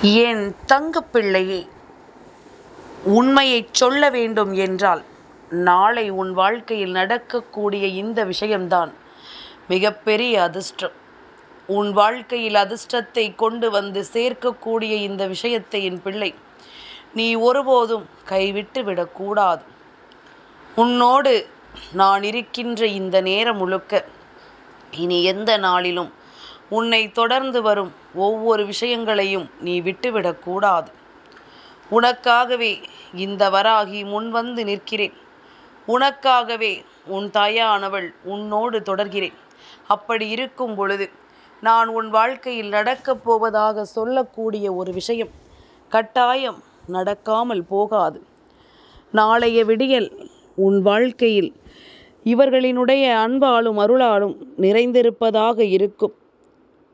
என் தங்கப்பிள்ளையே, உண்மையைச் சொல்ல வேண்டும் என்றால் நாளை உன் வாழ்க்கையில் நடக்கக்கூடிய இந்த விஷயம்தான் மிகப்பெரிய அதிர்ஷ்டம். உன் வாழ்க்கையில் அதிர்ஷ்டத்தை கொண்டு வந்து சேர்க்கக்கூடிய இந்த விஷயத்தை என் பிள்ளை நீ ஒருபோதும் கைவிட்டு விடக்கூடாது. உன்னோடு நான் இருக்கின்ற இந்த நேரம் முழுக்க இனி எந்த நாளிலும் உன்னை தொடர்ந்து வரும் ஒவ்வொரு விஷயங்களையும் நீ விட்டுவிடக்கூடாது. உனக்காகவே இந்த வராகி முன்வந்து நிற்கிறேன். உனக்காகவே உன் தாயானவள் உன்னோடு தொடர்கிறேன். அப்படி இருக்கும் பொழுது நான் உன் வாழ்க்கையில் நடக்கப் போவதாக சொல்லக்கூடிய ஒரு விஷயம் கட்டாயம் நடக்காமல் போகாது. நாளைய விடியல் உன் வாழ்க்கையில் இவர்களினுடைய அன்பாலும் அருளாலும் நிறைந்திருப்பதாக இருக்கும்.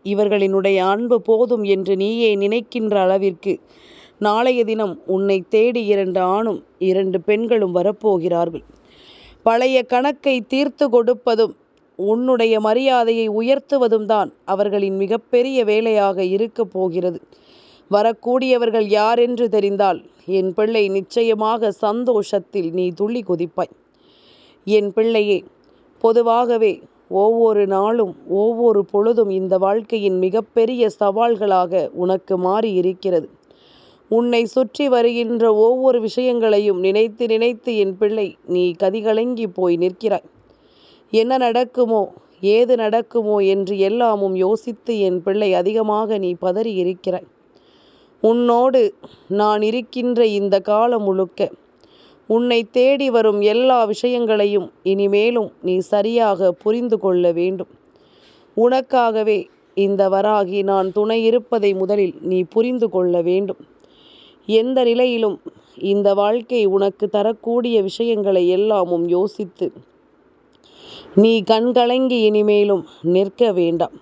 இவர்களினுடைய அன்பு போதும் என்று நீயே நினைக்கின்ற அளவிற்கு நாளைய தினம் உன்னை தேடி 2 ஆணும் 2 பெண்களும் வரப்போகிறார்கள். பழைய கணக்கை தீர்த்து கொடுப்பதும் உன்னுடைய மரியாதையை உயர்த்துவதும் தான் அவர்களின் மிகப்பெரிய வேலையாக இருக்கப் போகிறது. வரக்கூடியவர்கள் யாரென்று தெரிந்தால் என் பிள்ளை நிச்சயமாக சந்தோஷத்தில் நீ துள்ளி குதிப்பாய். என் பிள்ளையே, பொதுவாகவே ஒவ்வொரு நாளும் ஒவ்வொரு பொழுதும் இந்த வாழ்க்கையின் மிகப்பெரிய சவால்களாக உனக்கு மாறி இருக்கிறது. உன்னை சுற்றி வருகின்ற ஒவ்வொரு விஷயங்களையும் நினைத்து நினைத்து என் பிள்ளை நீ கதிகலங்கி போய் நிற்கிறாய். என்ன நடக்குமோ ஏது நடக்குமோ என்று எல்லாமும் யோசித்து என் பிள்ளை அதிகமாக நீ பதறி இருக்கிறாய். உன்னோடு நான் இருக்கின்ற இந்த காலம் முழுக்க உன்னை தேடி வரும் எல்லா விஷயங்களையும் இனிமேலும் நீ சரியாக புரிந்து கொள்ள வேண்டும். உனக்காகவே இந்த வராகி நான் துணை இருப்பதை முதலில் நீ புரிந்து கொள்ள வேண்டும். எந்த நிலையிலும் இந்த வாழ்க்கை உனக்கு தரக்கூடிய விஷயங்களை எல்லாமும் யோசித்து நீ கண்கலங்கி இனிமேலும் நிற்க வேண்டாம்.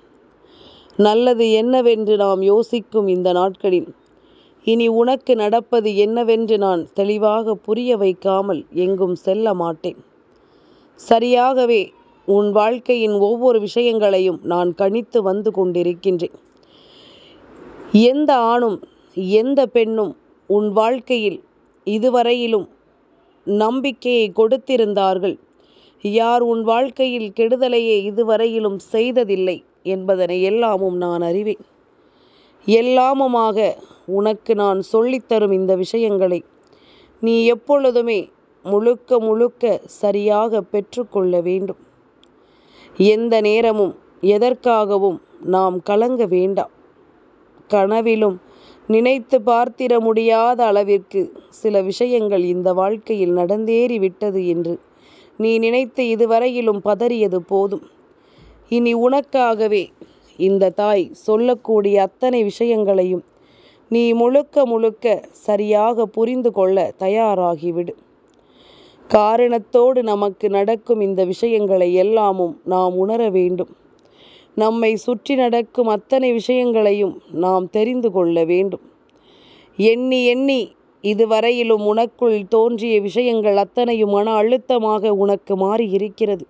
நல்லது என்னவென்று நாம் யோசிக்கும் இந்த நாட்களில் இனி உனக்கு நடப்பது என்னவென்று நான் தெளிவாக புரிய வைக்காமல் எங்கும் செல்ல மாட்டேன். சரியாகவே உன் வாழ்க்கையின் ஒவ்வொரு விஷயங்களையும் நான் கணித்து வந்து கொண்டிருக்கின்றேன். எந்த ஆணும் எந்த பெண்ணும் உன் வாழ்க்கையில் இதுவரையிலும் நம்பிக்கையை கொடுத்திருந்தார்கள், யார் உன் வாழ்க்கையில் கெடுதலையே இதுவரையிலும் செய்ததில்லை என்பதனை எல்லாமும் நான் அறிவேன். எல்லாமுமாக உனக்கு நான் சொல்லித்தரும் இந்த விஷயங்களை நீ எப்பொழுதுமே முழுக்க முழுக்க சரியாக பெற்றுக்கொள்ள வேண்டும். எந்த நேரமும் எதற்காகவும் நாம் கலங்க வேண்டாம். கனவிலும் நினைத்து பார்த்திட முடியாத அளவிற்கு சில விஷயங்கள் இந்த வாழ்க்கையில் நடந்தேறி விட்டது என்று நீ நினைத்து இதுவரையிலும் பதறியது போதும். இனி உனக்காகவே இந்த தாய் சொல்லக்கூடிய அத்தனை விஷயங்களையும் நீ முழுக்க முழுக்க சரியாக புரிந்து கொள்ள தயாராகிவிடு. காரணத்தோடு நமக்கு நடக்கும் இந்த விஷயங்களை எல்லாமும் நாம் உணர வேண்டும். நம்மை சுற்றி நடக்கும் அத்தனை விஷயங்களையும் நாம் தெரிந்து கொள்ள வேண்டும். எண்ணி எண்ணி இதுவரையிலும் உனக்குள் தோன்றிய விஷயங்கள் அத்தனையும் மன அழுத்தமாக உனக்கு மாறி இருக்கிறது.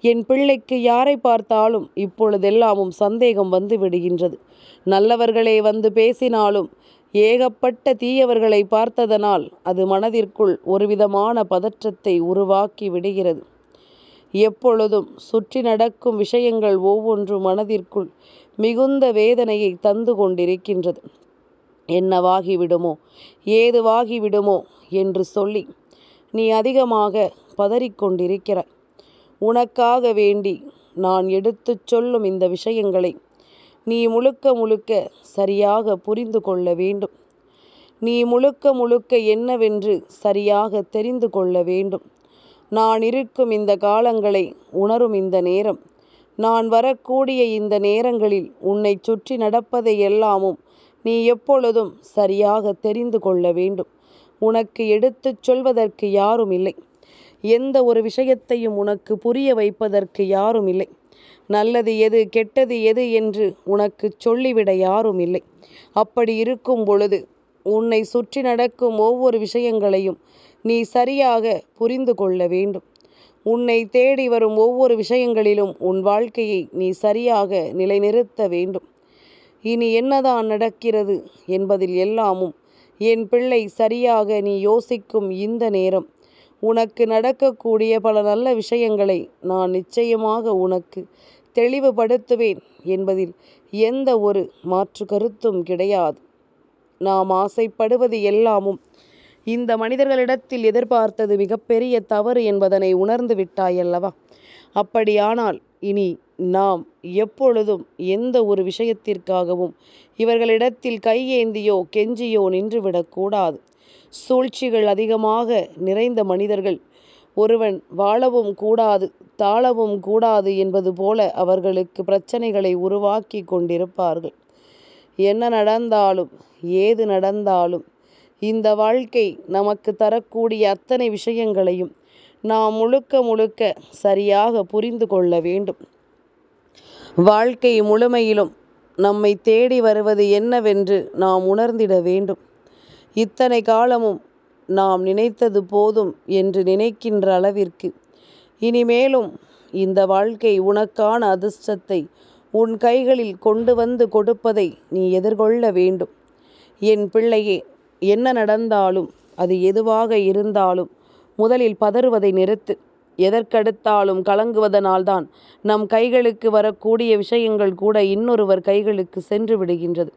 என் பிள்ளைக்கு யாரை பார்த்தாலும் இப்பொழுதெல்லாமும் சந்தேகம் வந்து விடுகின்றது. நல்லவர்களே வந்து பேசினாலும் ஏகப்பட்ட தீயவர்களை பார்த்ததனால் அது மனதிற்குள் ஒருவிதமான பதற்றத்தை உருவாக்கி விடுகிறது. எப்பொழுதும் சுற்றி நடக்கும் விஷயங்கள் ஒவ்வொன்றும் மனதிற்குள் மிகுந்த வேதனையை தந்து கொண்டிருக்கின்றது. என்னவாகிவிடுமோ ஏதுவாகிவிடுமோ என்று சொல்லி நீ அதிகமாக பதறிக்கொண்டிருக்கிறாய். உனக்காக வேண்டி நான் எடுத்துச் சொல்லும் இந்த விஷயங்களை நீ முழுக்க முழுக்க சரியாக புரிந்து கொள்ள வேண்டும். நீ முழுக்க முழுக்க என்னவென்று சரியாக தெரிந்து கொள்ள வேண்டும். நான் இருக்கும் இந்த காலங்களை உணரும் இந்த நேரம், நான் வரக்கூடிய இந்த நேரங்களில் உன்னை சுற்றி நடப்பதை எல்லாமும் நீ எப்பொழுதும் சரியாக தெரிந்து கொள்ள வேண்டும். உனக்கு எடுத்துச் சொல்வதற்கு யாரும் இல்லை. எந்த ஒரு விஷயத்தையும் உனக்கு புரிய வைப்பதற்கு யாரும் இல்லை. நல்லது எது கெட்டது எது என்று உனக்கு சொல்லிவிட யாரும் இல்லை. அப்படி இருக்கும் பொழுது உன்னை சுற்றி நடக்கும் ஒவ்வொரு விஷயங்களையும் நீ சரியாக புரிந்து கொள்ள வேண்டும். உன்னை தேடி வரும் ஒவ்வொரு விஷயங்களிலும் உன் வாழ்க்கையை நீ சரியாக நிலைநிறுத்த வேண்டும். இனி என்னதான் நடக்கிறது என்பதில் எல்லாமும் என் பிள்ளை சரியாக நீ யோசிக்கும் இந்த நேரம் உனக்கு நடக்கக்கூடிய பல நல்ல விஷயங்களை நான் நிச்சயமாக உனக்கு தெளிவுபடுத்துவேன் என்பதில் எந்த ஒரு மாற்று கருத்தும் கிடையாது. நாம் ஆசைப்படுவது எல்லாமும் இந்த மனிதர்களிடத்தில் எதிர்பார்த்தது மிகப்பெரிய தவறு என்பதனை உணர்ந்து விட்டாயல்லவா? அப்படியானால் இனி நாம் எப்பொழுதும் எந்த ஒரு விஷயத்திற்காகவும் இவர்களிடத்தில் கையேந்தியோ கெஞ்சியோ நின்றுவிடக்கூடாது. சூழ்ச்சிகள் அதிகமாக நிறைந்த மனிதர்கள் ஒருவன் வாழவும் கூடாது தாழவும் கூடாது என்பது போல அவர்களுக்கு பிரச்சனைகளை உருவாக்கி கொண்டிருப்பார்கள். என்ன நடந்தாலும் ஏது நடந்தாலும் இந்த வாழ்க்கை நமக்கு தரக்கூடிய அத்தனை விஷயங்களையும் நாம் முழுக்க முழுக்க சரியாக புரிந்து கொள்ள வேண்டும். வாழ்க்கை முழுமையிலும் நம்மை தேடி வருவது என்னவென்று நாம் உணர்ந்திட வேண்டும். இத்தனை காலமும் நாம் நினைத்தது போதும் என்று நினைக்கின்ற அளவிற்கு இனிமேலும் இந்த வாழ்க்கை உனக்கான அதிர்ஷ்டத்தை உன் கைகளில் கொண்டு வந்து கொடுப்பதை நீ எதிர்கொள்ள வேண்டும். என் பிள்ளையே, என்ன நடந்தாலும் அது எதுவாக இருந்தாலும் முதலில் பதறுவதை நிறுத்து. எதற்கெடுத்தாலும் கலங்குவதனால்தான் நம் கைகளுக்கு வரக்கூடிய விஷயங்கள் கூட இன்னொருவர் கைகளுக்கு சென்று விடுகின்றது.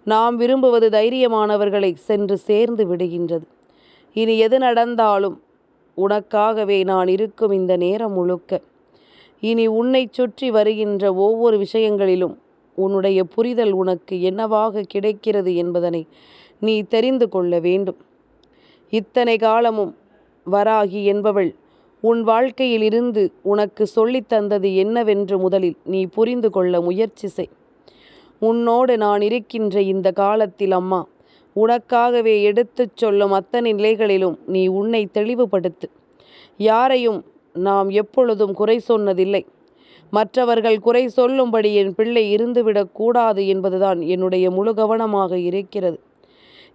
நாம் விரும்புவது தைரியமானவர்களை சென்று சேர்ந்து விடுகின்றது. இனி எது நடந்தாலும் உனக்காகவே நான் இருக்கும் இந்த நேரம் முழுக்க இனி உன்னை சுற்றி வருகின்ற ஒவ்வொரு விஷயங்களிலும் உன்னுடைய புரிதல் உனக்கு என்னவாக கிடைக்கிறது என்பதனை நீ தெரிந்து கொள்ள வேண்டும். இத்தனை காலமும் வராகி என்பவள் உன் வாழ்க்கையில் இருந்து உனக்கு சொல்லித்தந்தது என்னவென்று முதலில் நீ புரிந்து கொள்ள முயற்சி செய். உன்னோடு நான் இருக்கின்ற இந்த காலத்தில் அம்மா உனக்காகவே எடுத்துச் சொல்லும் அத்தனை நிலைகளிலும் நீ உன்னை தெளிவுபடுத்து. யாரையும் நாம் எப்பொழுதும் குறை சொன்னதில்லை. மற்றவர்கள் குறை சொல்லும்படி என் பிள்ளை இருந்துவிடக்கூடாது என்பதுதான் என்னுடைய முழு கவனமாக இருக்கிறது.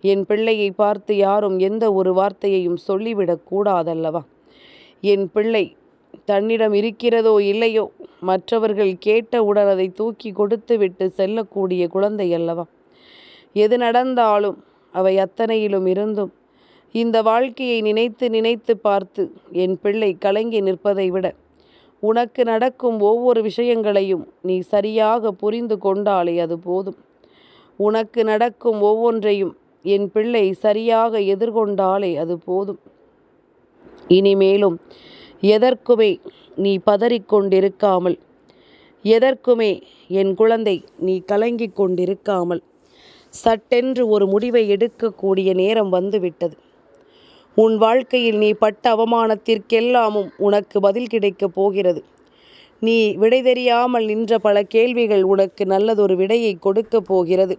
என் பிள்ளையை பார்த்து யாரும் எந்த ஒரு வார்த்தையையும் சொல்லிவிடக்கூடாதல்லவா? என் பிள்ளை தன்னிடம் இருக்கிறதோ இல்லையோ மற்றவர்கள் கேட்டவுடன் அதை தூக்கி கொடுத்து விட்டு செல்லக்கூடிய குழந்தை அல்லவா? எது நடந்தாலும் அவை அத்தனையிலும் இருந்தும் இந்த வாழ்க்கையை நினைத்து நினைத்து பார்த்து என் பிள்ளை கலங்கி நிற்பதை விட உனக்கு நடக்கும் ஒவ்வொரு விஷயங்களையும் நீ சரியாக புரிந்து கொண்டாலே அது போதும். உனக்கு நடக்கும் ஒவ்வொன்றையும் என் பிள்ளை சரியாக எதிர்கொண்டாலே அது போதும். இனிமேலும் எதற்குமே நீ பதறிக்கொண்டிருக்காமல், எதற்குமே என் குழந்தை நீ கலங்கிக் கொண்டிருக்காமல் சட்டென்று ஒரு முடிவை எடுக்கக்கூடிய நேரம் வந்துவிட்டது. உன் வாழ்க்கையில் நீ பட்ட அவமானத்திற்கெல்லாமும் உனக்கு பதில் கிடைக்கப் போகிறது. நீ விடை தெரியாமல் நின்ற பல கேள்விகள் உனக்கு நல்லதொரு விடையை கொடுக்கப் போகிறது.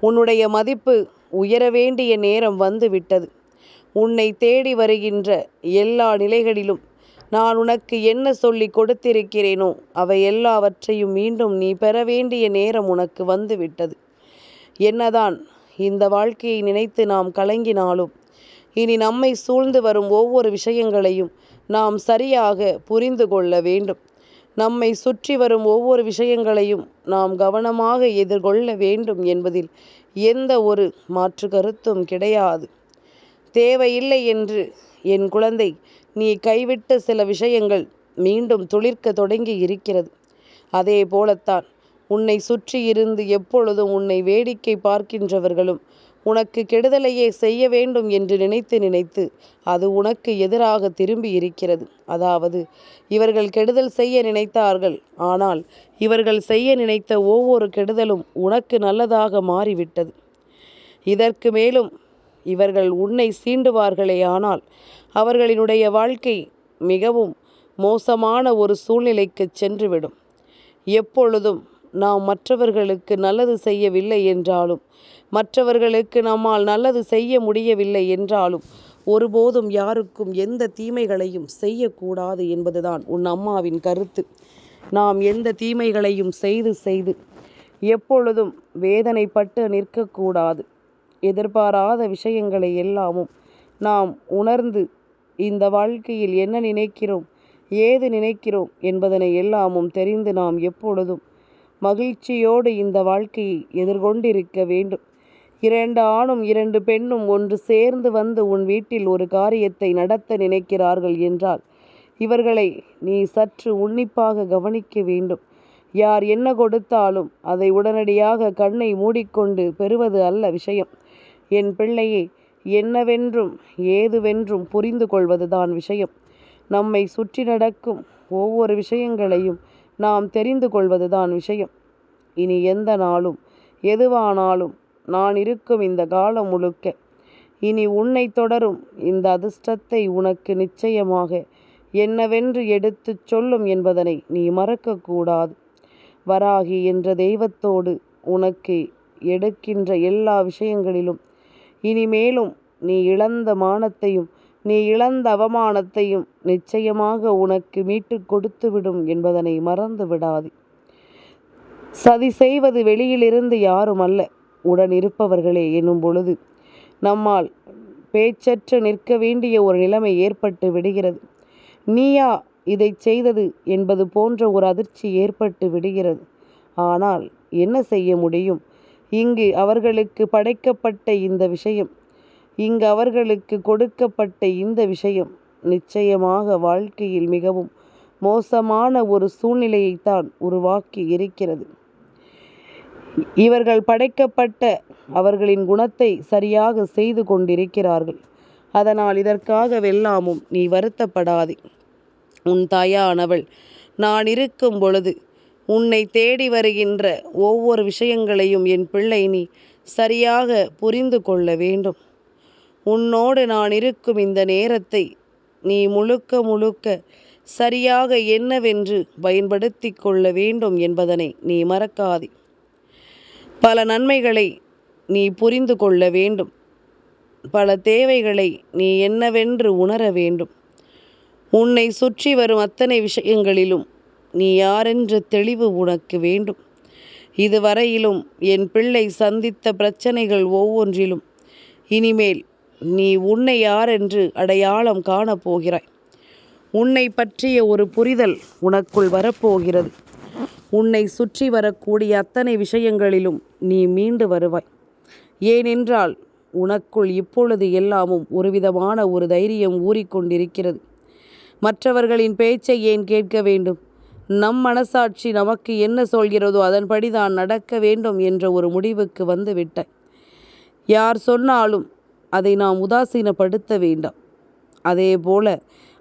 உன்னுடைய மதிப்பு உயர வேண்டிய நேரம் வந்துவிட்டது. உன்னை தேடி வருகின்ற எல்லா நிலைகளிலும் நான் உனக்கு என்ன சொல்லி கொடுத்திருக்கிறேனோ அவை எல்லாவற்றையும் மீண்டும் நீ பெற வேண்டிய நேரம் உனக்கு வந்துவிட்டது. என்னதான் இந்த வாழ்க்கையை நினைத்து நாம் கலங்கினாலும் இனி நம்மை சூழ்ந்து வரும் ஒவ்வொரு விஷயங்களையும் நாம் சரியாக புரிந்து கொள்ள வேண்டும். நம்மை சுற்றி வரும் ஒவ்வொரு விஷயங்களையும் நாம் கவனமாக எதிர்கொள்ள வேண்டும் என்பதில் எந்த ஒரு மாற்று கருத்தும் கிடையாது. தேவையில்லை என்று என் குழந்தை நீ கைவிட்ட சில விஷயங்கள் மீண்டும் துளிர்க்க தொடங்கி இருக்கிறது. அதே போலத்தான் உன்னை சுற்றி இருந்து எப்பொழுதும் உன்னை வேடிக்கை பார்க்கின்றவர்களும் உனக்கு கெடுதலையே செய்ய வேண்டும் என்று நினைத்து நினைத்து அது உனக்கு எதிராக திரும்பி இருக்கிறது. அதாவது இவர்கள் கெடுதல் செய்ய நினைத்தார்கள், ஆனால் இவர்கள் செய்ய நினைத்த ஒவ்வொரு கெடுதலும் உனக்கு நல்லதாக மாறிவிட்டது. இதற்கு மேலும் இவர்கள் உன்னை சீண்டுவார்களே, ஆனால் அவர்களினுடைய வாழ்க்கை மிகவும் மோசமான ஒரு சூழ்நிலைக்கு சென்றுவிடும். எப்பொழுதும் நாம் மற்றவர்களுக்கு நல்லது செய்யவில்லை என்றாலும், மற்றவர்களுக்கு நம்மால் நல்லது செய்ய முடியவில்லை என்றாலும் ஒருபோதும் யாருக்கும் எந்த தீமைகளையும் செய்யக்கூடாது என்பதுதான் உன் அம்மாவின் கருத்து. நாம் எந்த தீமைகளையும் செய்து செய்து எப்பொழுதும் வேதனைப்பட்டு நிற்கக்கூடாது. எதிர்பாராத விஷயங்களை எல்லாமும் நாம் உணர்ந்து இந்த வாழ்க்கையில் என்ன நினைக்கிறோம், ஏது நினைக்கிறோம் என்பதனை எல்லாமும் தெரிந்து நாம் எப்பொழுதும் மகிழ்ச்சியோடு இந்த வாழ்க்கையை எதிர்கொண்டிருக்க வேண்டும். 2 ஆணும் 2 பெண்ணும் ஒன்று சேர்ந்து வந்து உன் வீட்டில் ஒரு காரியத்தை நடத்த நினைக்கிறார்கள் என்றால் இவர்களை நீ சற்று உன்னிப்பாக கவனிக்க வேண்டும். யார் என்ன கொடுத்தாலும் அதை உடனடியாக கண்ணை மூடிக்கொண்டு பெறுவது அல்ல விஷயம். என் பிள்ளையே, என்னவென்றும் ஏதுவென்றும் புரிந்து கொள்வதுதான் விஷயம். நம்மை சுற்றி நடக்கும் ஒவ்வொரு விஷயங்களையும் நாம் தெரிந்து கொள்வதுதான் விஷயம். இனி எந்த நாளும் எதுவானாலும் நான் இருக்கும் இந்த காலம் முழுக்க இனி உன்னை தொடரும் இந்த அதிர்ஷ்டத்தை உனக்கு நிச்சயமாக என்னவென்று எடுத்துச் சொல்லும் என்பதனை நீ மறக்கக்கூடாது. வராகி என்ற தெய்வத்தோடு உனக்கு எடுக்கின்ற எல்லா விஷயங்களிலும் இனிமேலும் நீ இழந்த மானத்தையும் நீ இழந்த அவமானத்தையும் நிச்சயமாக உனக்கு மீட்டு கொடுத்துவிடும் என்பதனை மறந்து விடாது. சதி செய்வது வெளியிலிருந்து யாரும் அல்ல, உடன் இருப்பவர்களே எனும் பொழுது நம்மால் பேச்சற்று நிற்க வேண்டிய ஒரு நிலைமை ஏற்பட்டு விடுகிறது. நீயா இதை செய்தது என்பது போன்ற ஒரு அதிர்ச்சி ஏற்பட்டு விடுகிறது. ஆனால் என்ன செய்ய முடியும்? இங்கு அவர்களுக்கு படைக்கப்பட்ட இந்த விஷயம், இங்கு அவர்களுக்கு கொடுக்கப்பட்ட இந்த விஷயம் நிச்சயமாக வாழ்க்கையில் மிகவும் மோசமான ஒரு சூழ்நிலையைத்தான் உருவாக்கி இருக்கிறது. இவர்கள் படைக்கப்பட்ட அவர்களின் குணத்தை சரியாக செய்து கொண்டிருக்கிறார்கள். அதனால் இதற்காகவெல்லாமும் நீ வருத்தப்படாதே. உன் தாயானவள் நான் இருக்கும் பொழுது உன்னை தேடி வருகின்ற ஒவ்வொரு விஷயங்களையும் என் பிள்ளை நீ சரியாக புரிந்து கொள்ள வேண்டும். உன்னோடு நான் இருக்கும் இந்த நேரத்தை நீ முழுக்க முழுக்க சரியாக என்னவென்று பயன்படுத்தி கொள்ள வேண்டும் என்பதனை நீ மறக்காதே. பல நன்மைகளை நீ புரிந்து கொள்ள வேண்டும். பல தேவைகளை நீ என்னவென்று உணர வேண்டும். உன்னை சுற்றி வரும் அத்தனை விஷயங்களிலும் நீ யாரென்ற தெளிவு உனக்கு வேண்டும். இதுவரையிலும் என் பிள்ளை சந்தித்த பிரச்சனைகள் ஒவ்வொன்றிலும் இனிமேல் நீ உன்னை யாரென்று அடையாளம் காணப்போகிறாய். உன்னை பற்றிய ஒரு புரிதல் உனக்குள் வரப்போகிறது. உன்னை சுற்றி வரக்கூடிய அத்தனை விஷயங்களிலும் நீ மீண்டு வருவாய். ஏனென்றால் உனக்குள் இப்பொழுது எல்லாமும் ஒருவிதமான ஒரு தைரியம் ஊறிக்கொண்டிருக்கிறது. மற்றவர்களின் பேச்சை ஏன் கேட்க வேண்டும்? நம் மனசாட்சி நமக்கு என்ன சொல்கிறதோ அதன்படி தான் நடக்க வேண்டும் என்ற ஒரு முடிவுக்கு வந்து விட்டாய். யார் சொன்னாலும் அதை நாம் உதாசீனப்படுத்த வேண்டாம். அதே போல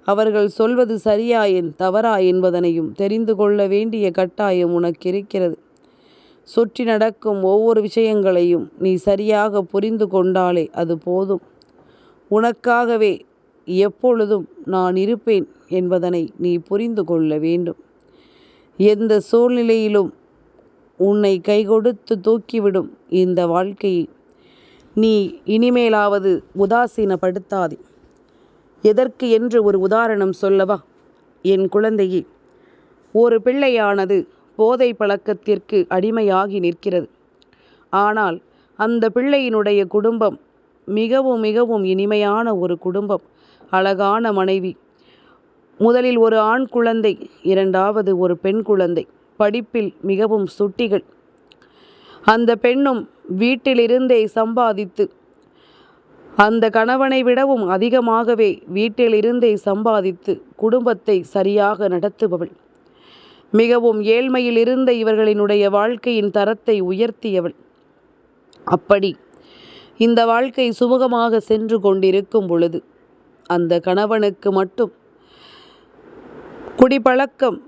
அவர்கள் சொல்வது சரியா தவறா என்பதனையும் தெரிந்து கொள்ள வேண்டிய கட்டாயம் உனக்கு இருக்கிறது. சுற்றி நடக்கும் ஒவ்வொரு விஷயங்களையும் நீ சரியாக புரிந்து கொண்டாலே அது போதும். உனக்காகவே எப்பொழுதும் நான் இருப்பேன் என்பதனை நீ புரிந்து கொள்ள வேண்டும். எந்த சூழ்நிலையிலும் உன்னை கைகொடுத்து தூக்கிவிடும் இந்த வாழ்க்கையை நீ இனிமேலாவது உதாசீனப்படுத்தாதே. எதற்கு என்று ஒரு உதாரணம் சொல்லவா? என் குழந்தையே, ஒரு பிள்ளையானது போதை பழக்கத்திற்கு அடிமையாகி நிற்கிறது. ஆனால் அந்த பிள்ளையினுடைய குடும்பம் மிகவும் மிகவும் இனிமையான ஒரு குடும்பம். அழகான மனைவி, முதலில் ஒரு ஆண் குழந்தை, இரண்டாவது ஒரு பெண் குழந்தை, படிப்பில் மிகவும் சுட்டிகள். அந்த பெண்ணும் வீட்டிலிருந்தே சம்பாதித்து அந்த கணவனை விடவும் அதிகமாகவே வீட்டிலிருந்தே சம்பாதித்து குடும்பத்தை சரியாக நடத்துபவள். மிகவும் ஏழ்மையில் இருந்த இவர்களினுடைய வாழ்க்கையின் தரத்தை உயர்த்தியவள். அப்படி இந்த வாழ்க்கை சுமூகமாக சென்று கொண்டிருக்கும் பொழுது அந்த கணவனுக்கு மட்டும் குடிப்பழக்கம்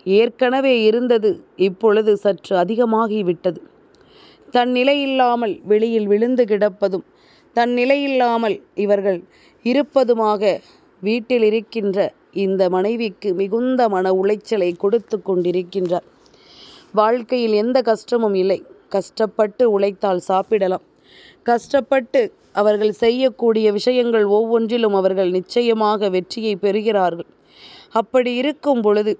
ஏற்கனவே இருந்தது, இப்பொழுது சற்று அதிகமாகிவிட்டது. தன் நிலையில்லாமல் வெளியில் விழுந்து கிடப்பதும் தன் நிலையில்லாமல் இவர்கள் இருப்பதுமாக வீட்டில் இருக்கின்ற இந்த மனைவிக்கு மிகுந்த மன உளைச்சலை கொடுத்து கொண்டிருக்கின்றார். வாழ்க்கையில் எந்த கஷ்டமும் இல்லை. கஷ்டப்பட்டு உழைத்தால் சாப்பிடலாம். கஷ்டப்பட்டு அவர்கள் செய்யக்கூடிய விஷயங்கள் ஒவ்வொன்றிலும் அவர்கள் நிச்சயமாக வெற்றியை பெறுகிறார்கள். அப்படி இருக்கும் பொழுது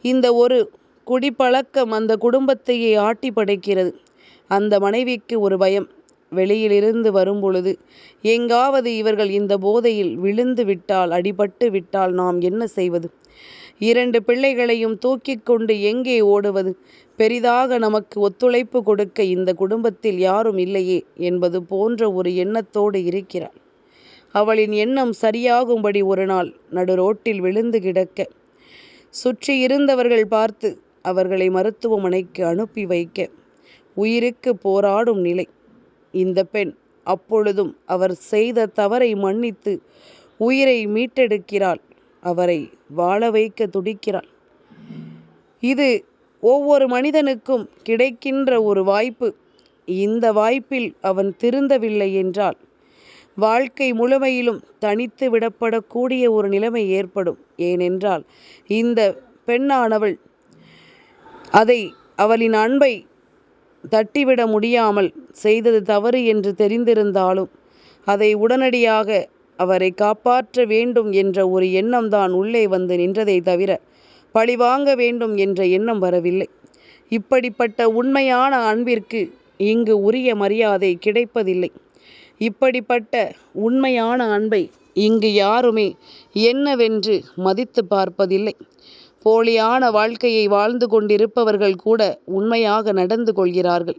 இந்த ஒரு குடிப்பழக்கம் அந்த குடும்பத்தையே ஆட்டி படைக்கிறது. அந்த மனைவிக்கு ஒரு பயம். வெளியிலிருந்து வரும் பொழுது எங்காவது இவர்கள் இந்த போதையில் விழுந்து விட்டால், அடிபட்டு விட்டால் நாம் என்ன செய்வது? 2 பிள்ளைகளையும் தூக்கி கொண்டு எங்கே ஓடுவது? பெரிதாக நமக்கு ஒத்துழைப்பு கொடுக்க இந்த குடும்பத்தில் யாரும் இல்லையே என்பது போன்ற ஒரு எண்ணத்தோடு இருக்கிறாள். அவளின் எண்ணம் சரியாகும்படி ஒரு நாள் நடுரோட்டில் விழுந்து கிடக்க சுற்றி இருந்தவர்கள் பார்த்து அவர்களை மருத்துவமனைக்கு அனுப்பி வைக்க உயிருக்கு போராடும் நிலை. இந்த பெண் அப்பொழுதும் அவர் செய்த தவறை மன்னித்து உயிரை மீட்டெடுக்கிறாள். அவரை வாழ வைக்க துடிக்கிறாள். இது ஒவ்வொரு மனிதனுக்கும் கிடைக்கின்ற ஒரு வாய்ப்பு. இந்த வாய்ப்பில் அவன் திருந்தவில்லை என்றால் வாழ்க்கை முழுமையிலும் தனித்து விடப்படக்கூடிய ஒரு நிலைமை ஏற்படும். ஏனென்றால் இந்த பெண்ணானவள் அதை அவளின் அன்பை தட்டிவிட முடியாமல் செய்தது தவறு என்று தெரிந்திருந்தாலும் அதை உடனடியாக அவரை காப்பாற்ற வேண்டும் என்ற ஒரு எண்ணம்தான் உள்ளே வந்து நின்றதை தவிர பழிவாங்க வேண்டும் என்ற எண்ணம் வரவில்லை. இப்படிப்பட்ட உண்மையான அன்பிற்கு இங்கு உரிய மரியாதை கிடைப்பதில்லை. இப்படிப்பட்ட உண்மையான அன்பை இங்கு யாருமே என்னவென்று மதித்து பார்ப்பதில்லை. போலியான வாழ்க்கையை வாழ்ந்து கொண்டிருப்பவர்கள் கூட உண்மையாக நடந்து கொள்கிறார்கள்.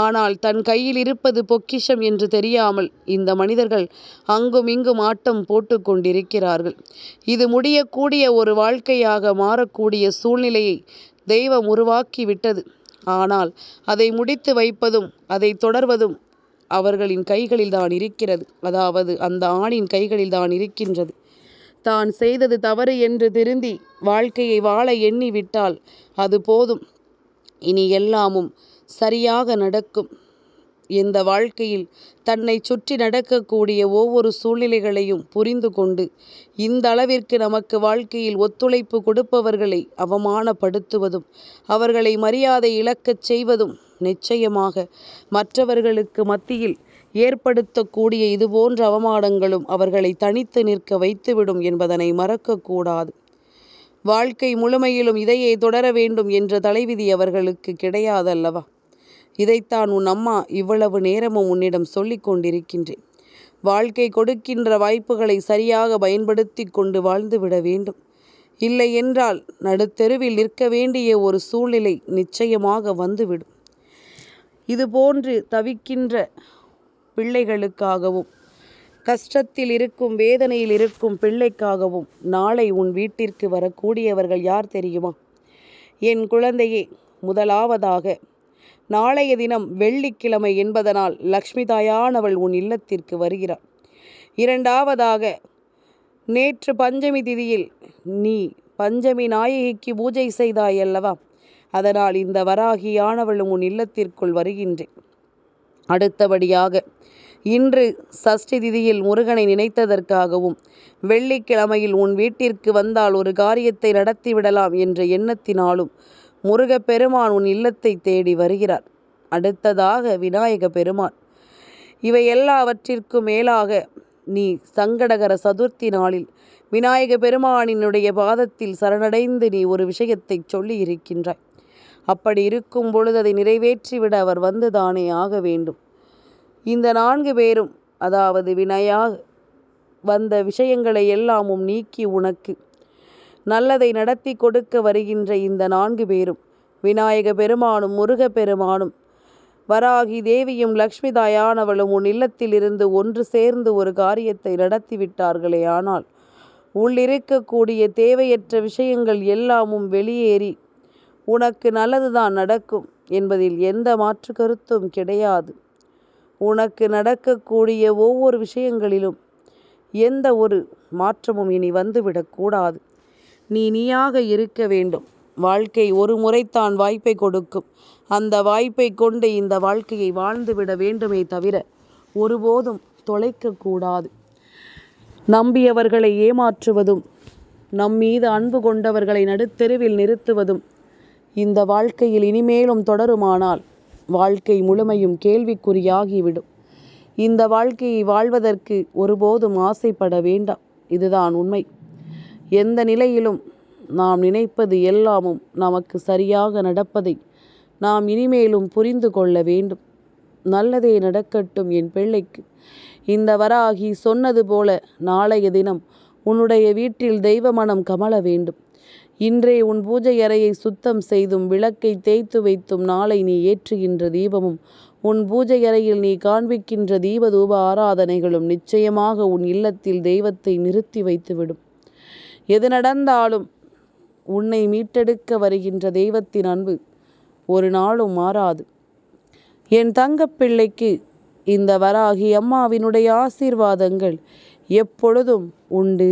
ஆனால் தன் கையில் இருப்பது பொக்கிஷம் என்று தெரியாமல் இந்த மனிதர்கள் அங்கும் இங்கும் ஆட்டம் போட்டு கொண்டிருக்கிறார்கள். இது முடியக்கூடிய ஒரு வாழ்க்கையாக மாறக்கூடிய சூழ்நிலையை தெய்வம் உருவாக்கி விட்டது. ஆனால் அதை முடித்து வைப்பதும் அதை தொடர்வதும் அவர்களின் கைகளில் தான் இருக்கிறது. அதாவது அந்த ஆணின் கைகளில் தான் இருக்கின்றது. தான் செய்தது தவறு என்று திருந்தி வாழ்க்கையை வாழ எண்ணி விட்டால் அது போதும். இனி எல்லாமும் சரியாக நடக்கும். இந்த வாழ்க்கையில் தன்னை சுற்றி நடக்கக்கூடிய ஒவ்வொரு சூழ்நிலைகளையும் புரிந்து கொண்டு இந்த அளவிற்கு நமக்கு வாழ்க்கையில் ஒத்துழைப்பு கொடுப்பவர்களை அவமானப்படுத்துவதும் அவர்களை மரியாதை இழக்கச் செய்வதும் நிச்சயமாக மற்றவர்களுக்கு மத்தியில் ஏற்படுத்தக்கூடிய இதுபோன்ற அவமானங்களும் அவர்களை தனித்து நிற்க வைத்துவிடும் என்பதனை மறக்கக்கூடாது. வாழ்க்கை முழுமையிலும் இதையே தொடர வேண்டும் என்ற தலைவிதி அவர்களுக்கு கிடையாதல்லவா? இதைத்தான் உன் அம்மா இவ்வளவு நேரமும் உன்னிடம் சொல்லிக் கொண்டிருக்கின்றேன். வாழ்க்கை கொடுக்கின்ற வாய்ப்புகளை சரியாக பயன்படுத்தி கொண்டு வாழ்ந்துவிட வேண்டும். இல்லை என்றால் நடுத்தெருவில் நிற்க வேண்டிய ஒரு சூழ்நிலை நிச்சயமாக வந்துவிடும். இதுபோன்று தவிக்கின்ற பிள்ளைகளுக்காகவும் கஷ்டத்தில் இருக்கும் வேதனையில் இருக்கும் பிள்ளைக்காகவும் நாளை உன் வீட்டிற்கு வரக்கூடியவர்கள் யார் தெரியுமா? என் குழந்தையே, முதலாவதாக நாளைய தினம் வெள்ளிக்கிழமை என்பதனால் லக்ஷ்மி தாயானவள் உன் இல்லத்திற்கு வருகிறாள். இரண்டாவதாக நேற்று பஞ்சமி திதியில் நீ பஞ்சமி நாயகிக்கு பூஜை செய்தாய் அல்லவா? அதனால் இந்த வராகியானவளும் உன் இல்லத்திற்குள் வருகின்றேன். அடுத்தபடியாக இன்று சஷ்டி திதியில் முருகனை நினைத்ததற்காகவும் வெள்ளிக்கிழமையில் உன் வீட்டிற்கு வந்தால் ஒரு காரியத்தை நடத்திவிடலாம் என்ற எண்ணத்தினாலும் முருகப்பெருமான் உன் இல்லத்தை தேடி வருகிறார். அடுத்ததாக விநாயக பெருமான். இவை எல்லாவற்றிற்கும் மேலாக நீ சங்கடகர சதுர்த்தி நாளில் விநாயக பெருமானினுடைய பாதத்தில் சரணடைந்து நீ ஒரு விஷயத்தை சொல்லி இருக்கின்றாய். அப்படி இருக்கும் பொழுது அதை நிறைவேற்றிவிட அவர் வந்துதானே ஆக வேண்டும். இந்த 4 பேரும், அதாவது வினையாக வந்த விஷயங்களை எல்லாமும் நீக்கி உனக்கு நல்லதை நடத்தி கொடுக்க வருகின்ற இந்த 4 பேரும் விநாயக பெருமானும் முருகப்பெருமானும் வராகி தேவியும் லக்ஷ்மி தாயானவளும் உன் இல்லத்திலிருந்து ஒன்று சேர்ந்து ஒரு காரியத்தை நடத்திவிட்டார்களே. ஆனால் உள்ளிருக்கக்கூடிய தேவையற்ற விஷயங்கள் எல்லாமும் வெளியேறி உனக்கு நல்லதுதான் நடக்கும் என்பதில் எந்த மாற்று கருத்தும் கிடையாது. உனக்கு நடக்கக்கூடிய ஒவ்வொரு விஷயங்களிலும் எந்த ஒரு மாற்றமும் இனி வந்துவிடக்கூடாது. நீயாக இருக்க வேண்டும். வாழ்க்கை ஒரு முறைத்தான் வாய்ப்பை கொடுக்கும். அந்த வாய்ப்பை கொண்டு இந்த வாழ்க்கையை வாழ்ந்துவிட வேண்டுமே தவிர ஒருபோதும் தொலைக்கக்கூடாது. நம்பியவர்களை ஏமாற்றுவதும் நம்மீது அன்பு கொண்டவர்களை நடுத்தெருவில் நிறுத்துவதும் இந்த வாழ்க்கையில் இனிமேலும் தொடருமானால் வாழ்க்கை முழுமையும் கேள்விக்குறியாகிவிடும். இந்த வாழ்க்கையை வாழ்வதற்கு ஒருபோதும் ஆசைப்பட வேண்டாம். இதுதான் உண்மை. எந்த நிலையிலும் நாம் நினைப்பது எல்லாமும் நமக்கு சரியாக நடப்பதை நாம் இனிமேலும் புரிந்து கொள்ள வேண்டும். நல்லதே நடக்கட்டும் என் பிள்ளைக்கு. இந்த வராகி சொன்னது போல நாளைய தினம் உன்னுடைய வீட்டில் தெய்வ மனம் கமல வேண்டும். இன்றே உன் பூஜை அறையை சுத்தம் செய்தும் விளக்கை தேய்த்து வைத்தும் நாளை நீ ஏற்றுகின்ற தீபமும் உன் பூஜை அறையில் நீ காண்பிக்கின்ற தீப தூப ஆராதனைகளும் நிச்சயமாக உன் இல்லத்தில் தெய்வத்தை நிறுத்தி வைத்துவிடும். எது நடந்தாலும் உன்னை மீட்டெடுக்க வருகின்ற தெய்வத்தின் அன்பு ஒரு நாளும் மாறாது. என் தங்கப்பிள்ளைக்கு இந்த வராகி அம்மாவினுடைய ஆசீர்வாதங்கள் எப்பொழுதும் உண்டு.